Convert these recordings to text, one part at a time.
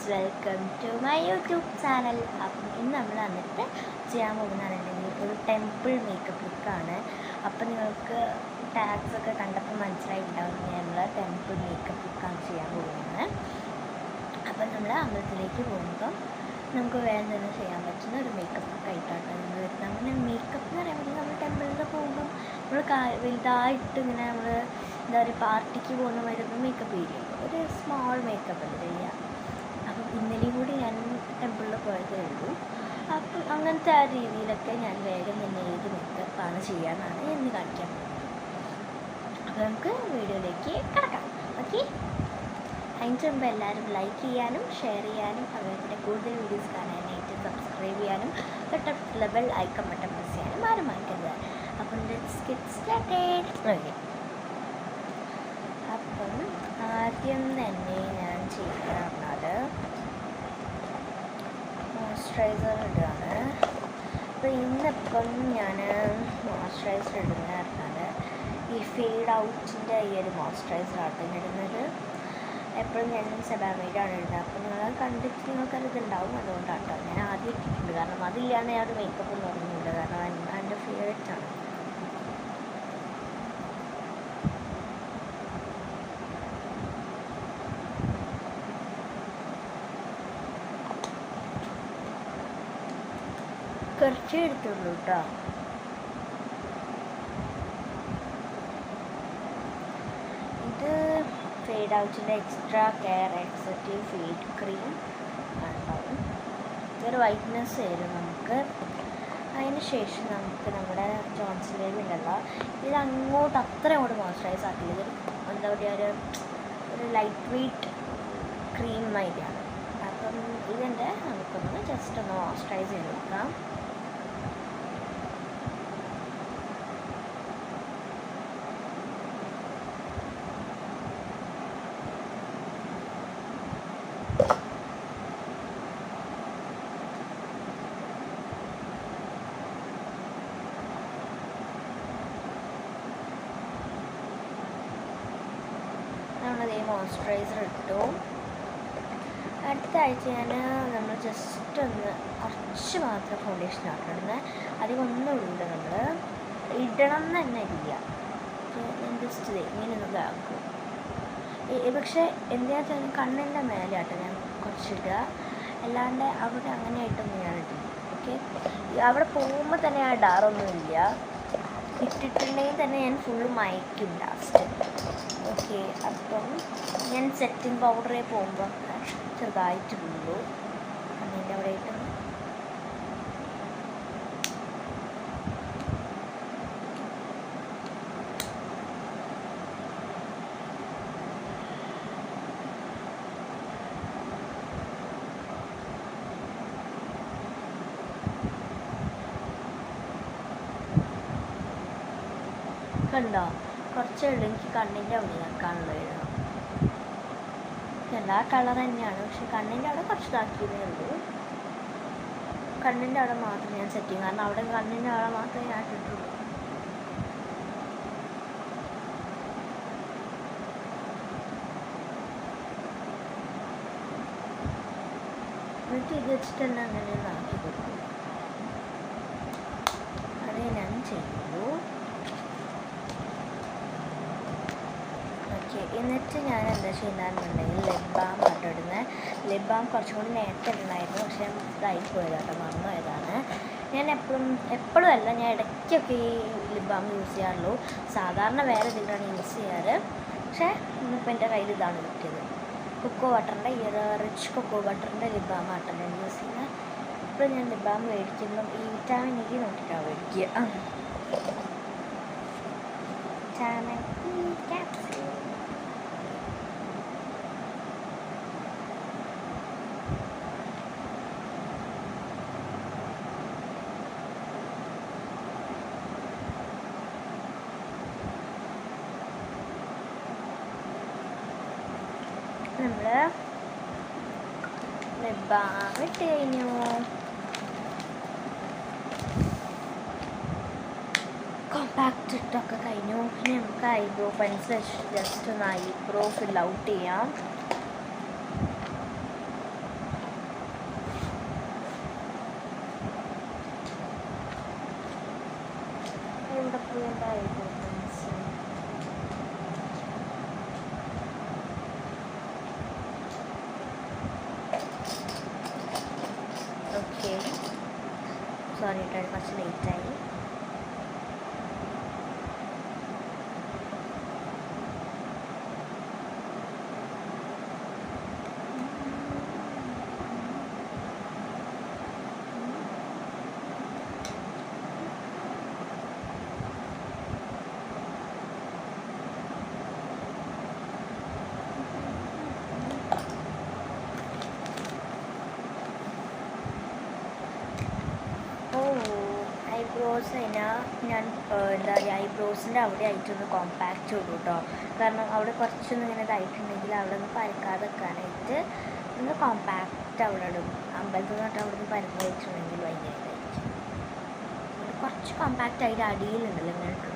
Guys, welcome to my YouTube channel. അപ്പം ഇന്ന് നമ്മൾ വന്നിട്ട് ചെയ്യാൻ പോകുന്നതാണെന്നുണ്ടെങ്കിൽ ഒരു ടെമ്പിൾ മേക്കപ്പ് ലുക്കാണ്. അപ്പം നിങ്ങൾക്ക് ടാഗ്സ് ഒക്കെ കണ്ടപ്പോൾ മനസ്സിലായിട്ടുണ്ടാവും നമ്മൾ ടെമ്പിൾ മേക്കപ്പ് ലുക്കാണ് ചെയ്യാൻ പോകുന്നത്. അപ്പം നമ്മൾ അമ്പലത്തിലേക്ക് പോകുമ്പോൾ നമുക്ക് വേഗം തന്നെ ചെയ്യാൻ പറ്റുന്ന ഒരു മേക്കപ്പ് ലുക്ക് ആയിട്ടാണ് നമ്മൾ വരുന്നത്. അങ്ങനെ മേക്കപ്പ് എന്ന് പറയുമ്പോൾ നമ്മൾ ടെമ്പിളിൽ പോകുമ്പോൾ നമ്മൾ വലുതായിട്ട് ഇങ്ങനെ നമ്മൾ എന്താ പറയുക പാർട്ടിക്ക് പോകുന്ന മാതിരി മേക്കപ്പ് ചെയ്യും, ഒരു സ്മോൾ മേക്കപ്പ് അല്ലേ ചെയ്യുക. അപ്പം ഇന്നലെയും കൂടി ഞാൻ ടെമ്പിളിൽ പോയതേ ഉള്ളൂ. അപ്പം അങ്ങനത്തെ ആ രീതിയിലൊക്കെ ഞാൻ വേഗം തന്നെ ഏത് മേക്കപ്പാണ് ചെയ്യാനാണ് എന്ന് കാണിക്കാൻ പോകുന്നത്. അപ്പോൾ നമുക്ക് വീഡിയോയിലേക്ക് കിടക്കാം. ഓക്കെ, അതിന് മുമ്പ് എല്ലാവരും ലൈക്ക് ചെയ്യാനും ഷെയർ ചെയ്യാനും അതുപോലെ കൂടുതൽ വീഡിയോസ് കാണാനായിട്ട് സബ്സ്ക്രൈബ് ചെയ്യാനും തൊട്ടടുത്തുള്ള ബെൽ ഐക്കൺ ബട്ടൺ പ്രസ് ചെയ്യാനും ആരും മറക്കരുത്. അപ്പം ലെറ്റ്സ് ഗെറ്റ് സ്റ്റാർട്ടഡ്. ഓക്കെ, അപ്പം ആദ്യം തന്നെ ഞാൻ ചെയ്യുന്നത് മോയ്സ്ചറൈസർ ഇടുകയാണ്. അപ്പോൾ ഇന്നിപ്പം ഞാൻ മോയ്സ്ചറൈസർ ഇടുന്നത് ഈ ഫെയ്ഡ് ഔട്ടിൻ്റെ ഈ ഒരു മോയ്സ്ചറൈസറാണ് ഇടുന്നത്. എപ്പോഴും ഞാൻ സെബാമൈഡാണ് ഇടുന്നത്. അപ്പോൾ നിങ്ങൾ കണ്ടിട്ട് നിങ്ങൾക്കറിയുന്നുണ്ടാവും, അതുകൊണ്ടാട്ടോ ഞാൻ ആദ്യം ഇട്ടിട്ടുണ്ട്. കാരണം അതില്ലാണ്ട് ഞാൻ ഒരു മേക്കപ്പ് ഒന്നും പറഞ്ഞില്ല, കാരണം എൻ്റെ ഫേവറേറ്റാണ്. കുറച്ചേ എടുത്തുള്ളൂ കേട്ടോ. ഇത് ഫെയ്ഡ് ഔട്ടിൻ്റെ എക്സ്ട്രാ കെയർ എക്സറ്റീവ് ഫെയ്ഡ് ക്രീം ഉണ്ടാവും. ഇതൊരു വൈറ്റ്നെസ് തരും നമുക്ക്. അതിന് ശേഷം നമുക്ക് നമ്മുടെ ജോൺസൺ ബേബി ഉണ്ടല്ലോ, ഇത് അങ്ങോട്ട് അത്ര അങ്ങോട്ട് മോയ്സ്ചറൈസ് ആക്കില്ല. ഇതൊരു എന്താ പറയുക, ഒരു ലൈറ്റ് വെയ്റ്റ് ക്രീം ആയിട്ടാണ്. അപ്പം ഇതിൻ്റെ നമുക്കൊന്ന് ജസ്റ്റ് ഒന്ന് മോയ്സ്ചറൈസ് ചെയ്ത് നോക്കാം. നമ്മളതേ മോയ്സ്ചറൈസർ ഇട്ടു. അടുത്ത ആഴ്ച നമ്മൾ ജസ്റ്റ് ഒന്ന് കുറച്ച് മാത്രം ഫൗണ്ടേഷൻ ആക്കണം. അധികം ഒന്നും ഇടില്ല, നമ്മൾ ഇടണം എന്ന് തന്നെ ഇല്ല. ഞാൻ ജസ്റ്റ് ഇങ്ങനെ ഒന്ന് ഇതാക്കും. പക്ഷേ എന്താ വെച്ചാൽ കണ്ണിൻ്റെ മേലെ ആട്ടോ ഞാൻ കുറച്ചിടുക, അല്ലാണ്ട് അവിടെ അങ്ങനെയായിട്ടൊന്നും ഞാൻ ഇട്ടില്ല. ഓക്കെ, അവിടെ പോകുമ്പോൾ തന്നെ ആ ഇടാറൊന്നുമില്ല. ഇട്ടിട്ടുണ്ടെങ്കിൽ തന്നെ ഞാൻ ഫുള്ള് മയക്കും ലാസ്റ്റ്. ഓക്കെ, അപ്പം ഞാൻ സെറ്റിംഗ് പൗഡറേ പോകുമ്പോൾ ചെറുതായിട്ടുള്ളൂ അതിൻ്റെ അവിടെ ആയിട്ട്. കണ്ടോ, കുറച്ചേ ഉള്ളൂ എനിക്ക് കണ്ണിൻ്റെ അവിടെ ആക്കാനുള്ളത് എഴുതണം. എല്ലാ കളർ തന്നെയാണ്, പക്ഷെ കണ്ണിൻ്റെ അവിടെ കുറച്ച് ഇതാക്കിയതേ ഉള്ളൂ. കണ്ണിൻ്റെ അവിടെ മാത്രം ഞാൻ സെറ്റ് ചെയ്യും, കാരണം അവിടെ കണ്ണിൻ്റെ അവിടെ മാത്രമേ ഞാൻ ഇട്ടിട്ടുള്ളൂ. എന്നിട്ട് ഇത് വെച്ചിട്ട് തന്നെ അങ്ങനെ ആക്കി കൊടുക്കും. അതേ ഞാൻ ചെയ്യുള്ളൂ. ഓക്കെ, എന്നിട്ട് ഞാൻ എന്താ ചെയ്യുന്നതെന്നുണ്ടെങ്കിൽ ലിപ് ബാം ആട്ടോ ഇടുന്നത്. ലിപ് ബാം കുറച്ചും കൂടി നേരത്തെ ഇടണമായിരുന്നു, പക്ഷേ ഇതായി പോയതാട്ടോ, മറന്നുപോയതാണ്. ഞാൻ എപ്പോഴും അല്ല, ഞാൻ ഇടയ്ക്കൊക്കെ ഈ ലിപ് ബാം യൂസ് ചെയ്യാറുള്ളൂ. സാധാരണ വേറെ ഇതിലാണ് യൂസ് ചെയ്യാറ്, പക്ഷേ ഇന്നിപ്പോൾ എൻ്റെ കയ്യിൽ ഇതാണ് കിട്ടിയത്. കൊക്കോ ബട്ടറിൻ്റെ ഈ ഒരു റിച്ച് കൊക്കോ ബട്ടറിൻ്റെ ലിപ് ബാം ആട്ടോ ഞാൻ യൂസ് ചെയ്യുന്നത്. ഇപ്പോൾ ഞാൻ ലിപ് ബാം മേടിക്കുമ്പം ഈ വിറ്റാമിൻ ഇ നോക്കിയിട്ടാണ് മേടിക്കുക. Vitamin E capsule. നമ്മൾ ലിപ് ബാം ഇട്ട് കഴിഞ്ഞു. കോമ്പാക്റ്റ് ഇട്ടൊക്കെ കഴിഞ്ഞു. ഇനി നമുക്ക് ഐബ്രോ പെൻസിൽ ജസ്റ്റ് ഒന്ന് ഐബ്രോ ഫിൽ ഔട്ട് ചെയ്യാം. സോറി കേട്ടോ, കുറച്ച് ലേറ്റായി. ഐബ്രോസ് ഞാൻ എന്താ പറയുക, ഐബ്രോസിൻ്റെ അവിടെ ആയിട്ടൊന്ന് കോമ്പാക്റ്റ് ചെയ്തു കേട്ടോ. കാരണം അവിടെ കുറച്ചൊന്നും ഇങ്ങനെ ഇതായിട്ടുണ്ടെങ്കിൽ അവിടെ ഒന്ന് പരക്കാതെ വെക്കാനായിട്ട് ഒന്ന് കോമ്പാക്റ്റ് അവിടെ ഇടും. അമ്പലത്തിൽ തൊട്ട് അവിടെ നിന്ന് പരന്ന് വെച്ചിട്ടുണ്ടെങ്കിൽ ഭയങ്കര ഇതായിരിക്കും. കുറച്ച് കോമ്പാക്റ്റ് ആയിട്ട് അടിയിലുണ്ടല്ലോ ഇങ്ങനെ ഇട്ടു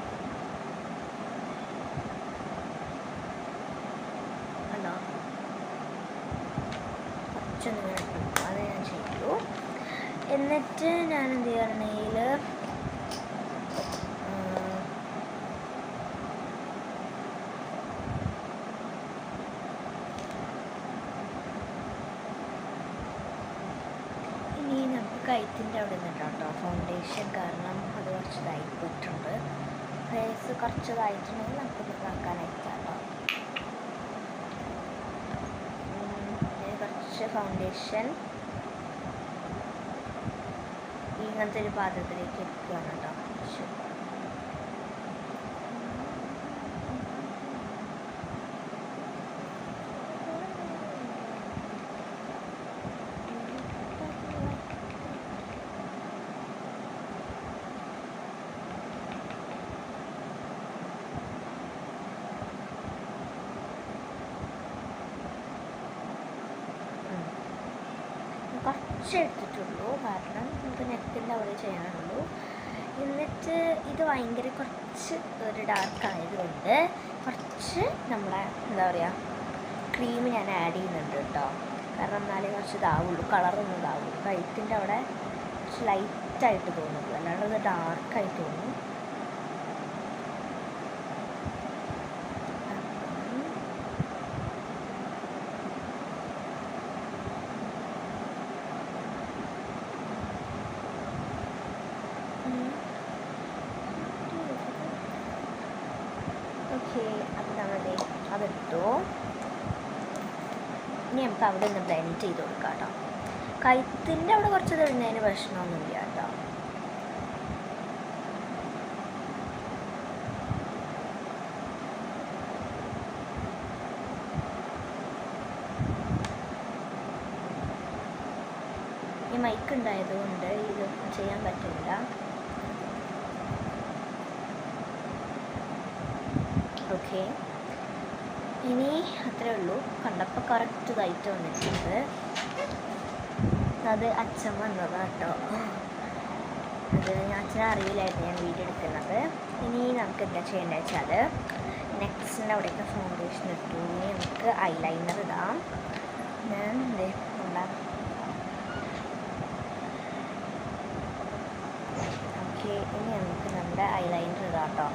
കണ്ടോ, കുറച്ചൊന്നും ഇങ്ങനെ ഇട്ടു. അത് ഞാൻ ചെയ്തു. എന്നിട്ട് ഞാൻ എന്ത് ചെയ്യണമെങ്കിൽ ഇനി നമുക്ക് കഴുത്തിൻ്റെ അവിടെ നിന്നിട്ടാണ് കേട്ടോ ഫൗണ്ടേഷൻ. കാരണം അത് കുറച്ച് ഇതായി പോയിട്ടുണ്ട്, ഫേസ് കുറച്ച് ഇതായിട്ടുണ്ടെങ്കിൽ നമുക്ക് ഇതാക്കാനായിട്ടാട്ടോ. കുറച്ച് ഫൗണ്ടേഷൻ ഇങ്ങനത്തെ ഒരു പാത്രത്തിലേക്ക് എടുക്കുകയാണ് കേട്ടോ. കുറച്ച് എടുത്തിട്ടുള്ളൂ, കാരണം നമുക്ക് നെക്കിൻ്റെ അവിടെ ചെയ്യാനുള്ളൂ. എന്നിട്ട് ഇത് ഭയങ്കര കുറച്ച് ഒരു ഡാർക്ക് ആയതുകൊണ്ട് കുറച്ച് നമ്മളെ എന്താ പറയുക ക്രീം ഞാൻ ആഡ് ചെയ്യുന്നുണ്ട് കേട്ടോ. കാരണം എന്നാലേ കുറച്ച് ഇതാവുള്ളൂ, കളറൊന്നും ഇതാവുള്ളൂ. കഴുത്തിൻ്റെ അവിടെ കുറച്ച് ലൈറ്റായിട്ട് തോന്നുള്ളൂ, അല്ലാണ്ട് അത് ഡാർക്കായി തോന്നും. ഓക്കെ, അപ്പം നമ്മളത് അതെടുത്തു. ഇനി നമുക്ക് അവിടെ ഒന്ന് ബ്ലെൻഡ് ചെയ്ത് കൊടുക്കാം കേട്ടോ. കഴുത്തിൻ്റെ അവിടെ കുറച്ച് ഇടുന്നതിന് പ്രശ്നമൊന്നുമില്ല കേട്ടോ. ഈ മൈക്ക് ഉണ്ടായതുകൊണ്ട് ഇത് ചെയ്യാൻ പറ്റില്ല. ഓക്കെ, ഇനി അത്രേ ഉള്ളൂ. കണ്ടപ്പോൾ കറക്റ്റ് ഇതായിട്ട് വന്നിട്ടുണ്ട്. അത് അച്ഛൻ വന്നതാണ് കേട്ടോ. അത് അച്ഛനെ അറിയില്ലായിരുന്നു ഞാൻ വീഡിയോ എടുക്കുന്നത്. ഇനി നമുക്ക് എന്താ ചെയ്യേണ്ടത് വെച്ചാൽ നെക്സ്റ്റിൻ്റെ അവിടെയൊക്കെ ഫൗണ്ടേഷൻ ഇട്ടു. ഇനി നമുക്ക് ഐലൈനർ ഇടാം. ഞാൻ ഓക്കെ, ഇനി നമുക്ക് നമ്മുടെ ഐലൈനർ ഇടാം കേട്ടോ.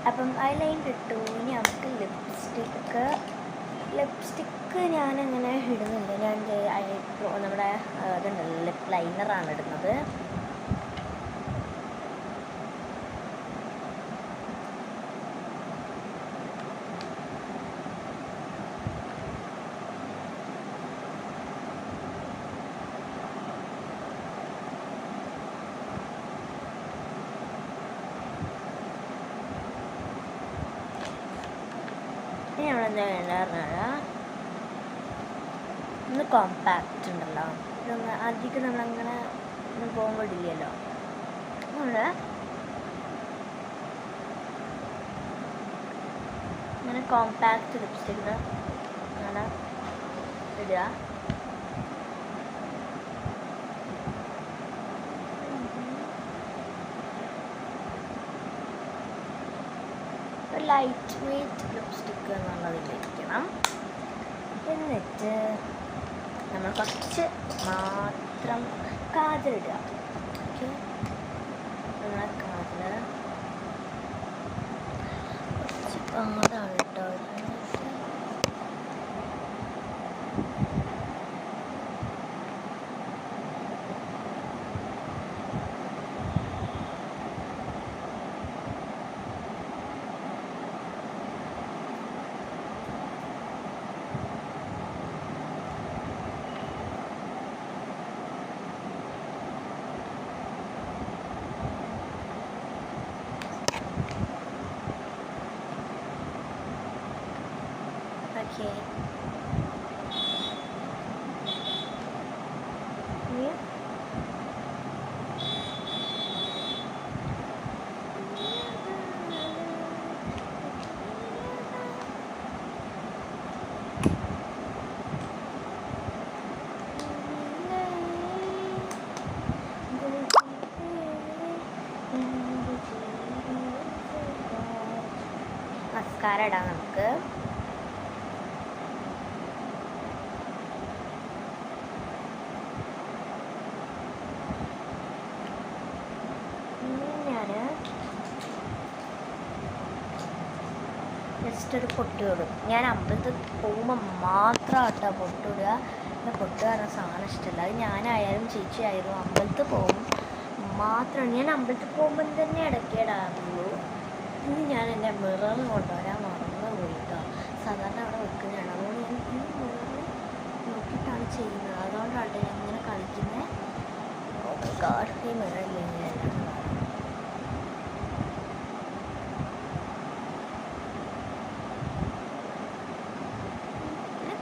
അപ്പം ഐലൈൻ ഇട്ടു. ഇനി നമുക്ക് ലിപ്സ്റ്റിക്ക് ഞാനങ്ങനെ ഇടുന്നില്ല. ഞാൻ നമ്മുടെ ഇതുണ്ടല്ലോ ലിപ്പ് ലൈനറാണ് ഇടുന്നത്. നമ്മളെന്താ വേണ്ടത് ഒന്ന് കോമ്പാക്റ്റ് ഉണ്ടല്ലോ, അധികം നമ്മളങ്ങനെ പോകുമ്പോൾ ഇടില്ലല്ലോ. നമ്മൾ അങ്ങനെ കോമ്പാക്റ്റ് ലിപ്സ്റ്റിക് അങ്ങനെ ഇടുക. ലൈറ്റ് വെയ്റ്റ് ലിപ്സ്റ്റിക്ക് എന്നുള്ളതിലിരിക്കണം. എന്നിട്ട് നമ്മൾ കുറച്ച് മാത്രം കാജലിടുക. ഓക്കെ, നമ്മളെ കാജൽ കുറച്ച് പാടാണ് കേട്ടോ. Okay. Yeah. മസ്കാര ഇടാം നമുക്ക്. ജസ്റ്റ് ഒരു പൊട്ടിടും. ഞാൻ അമ്പലത്തിൽ പോകുമ്പോൾ മാത്രം കേട്ടോ പൊട്ടിടുക. പിന്നെ പൊട്ട് കാരണം സാധനം ഇഷ്ടമല്ല. അത് ഞാനായാലും ചേച്ചിയായാലും അമ്പലത്തിൽ പോകും മാത്രമാണ്. ഞാൻ അമ്പലത്തിൽ പോകുമ്പോൾ തന്നെ ഇടയ്ക്കിടാറുള്ളൂ. ഇന്ന് ഞാൻ എൻ്റെ മിറർ കൊണ്ടുവരാൻ മറന്നു പോയിട്ടോ. സാധാരണ അവിടെ വെക്കുന്നതാണ്. അതുകൊണ്ട് ഞാൻ ഈ മിറർ നോക്കിയിട്ടാണ് ചെയ്യുന്നത്. അതുകൊണ്ടാണ് ഞാൻ ഇങ്ങനെ കളിക്കുന്നത്. ഓ മൈ ഗോഡ്, ഈ മിറർ ഇല്ലെങ്കിൽ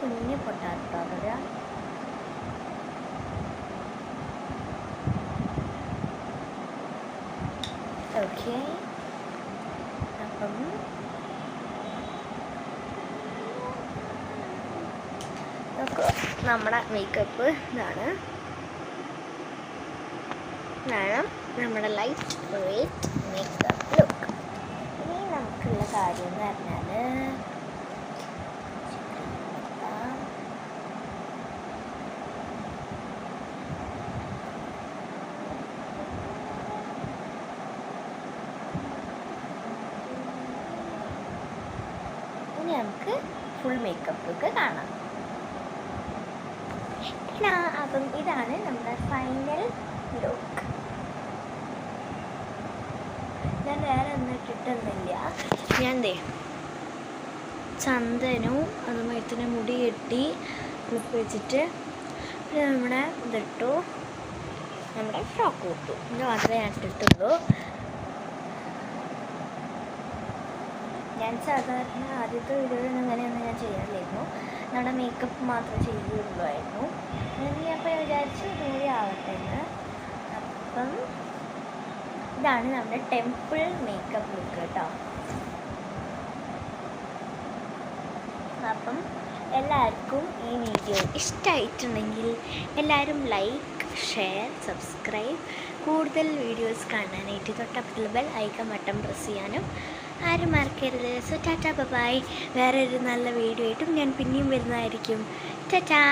കുഞ്ഞു പൊട്ടാട്ടോ പറയാ. ഓക്കെ, അപ്പം നമ്മുടെ മേക്കപ്പ് ഇതാണ് നമ്മുടെ ലൈറ്റ് വെയ്റ്റ് മേക്കപ്പ് ലുക്ക്. ഇനി നമുക്കുള്ള കാര്യം എന്ന് പറഞ്ഞാൽ നമുക്ക് ഫുൾ മേക്കപ്പ് ലുക്ക് കാണാം. അപ്പം ഇതാണ് നമ്മുടെ ഫൈനൽ ലുക്ക്. ഞാൻ വേറെ ഒന്നും ഇട്ടിട്ടൊന്നുമില്ല. ഞാൻ ചന്ദനവും അതുമാതിരി മുടി കെട്ടി ക്ലിപ്പ് വെച്ചിട്ട് പിന്നെ നമ്മുടെ ഇതിട്ടു, നമ്മുടെ ഫ്രോക്ക് ഇട്ടു. ഇത് മാത്രമേ ഞാൻ ഇട്ടിട്ടുള്ളൂ. ഞാൻ സാധാരണ ആദ്യത്തെ വീഡിയോയിൽ അങ്ങനെയൊന്നും ഞാൻ ചെയ്യാറില്ലായിരുന്നു. നമ്മുടെ മേക്കപ്പ് മാത്രമേ ചെയ്യുള്ളായിരുന്നു. അപ്പോൾ വിചാരിച്ചു ഇതുകൂടി ആവട്ടെ എന്ന്. അപ്പം ഇതാണ് നമ്മുടെ ടെമ്പിൾ മേക്കപ്പ് ലുക്ക് കേട്ടോ. അപ്പം എല്ലാവർക്കും ഈ വീഡിയോ ഇഷ്ടമായിട്ടുണ്ടെങ്കിൽ എല്ലാവരും ലൈക്ക്, ഷെയർ, സബ്സ്ക്രൈബ്, കൂടുതൽ വീഡിയോസ് കാണാനായിട്ട് തൊട്ടപ്പുറത്തുള്ള ബെൽ ഐക്കൺ ബട്ടൺ പ്രസ് ചെയ്യാനും ആരും മറക്കരുത്. So tata bye. വേറെ ഒരു നല്ല വീഡിയോ ആയിട്ടും ഞാൻ പിന്നെയും വരുന്നതായിരിക്കും. ടാറ്റാ.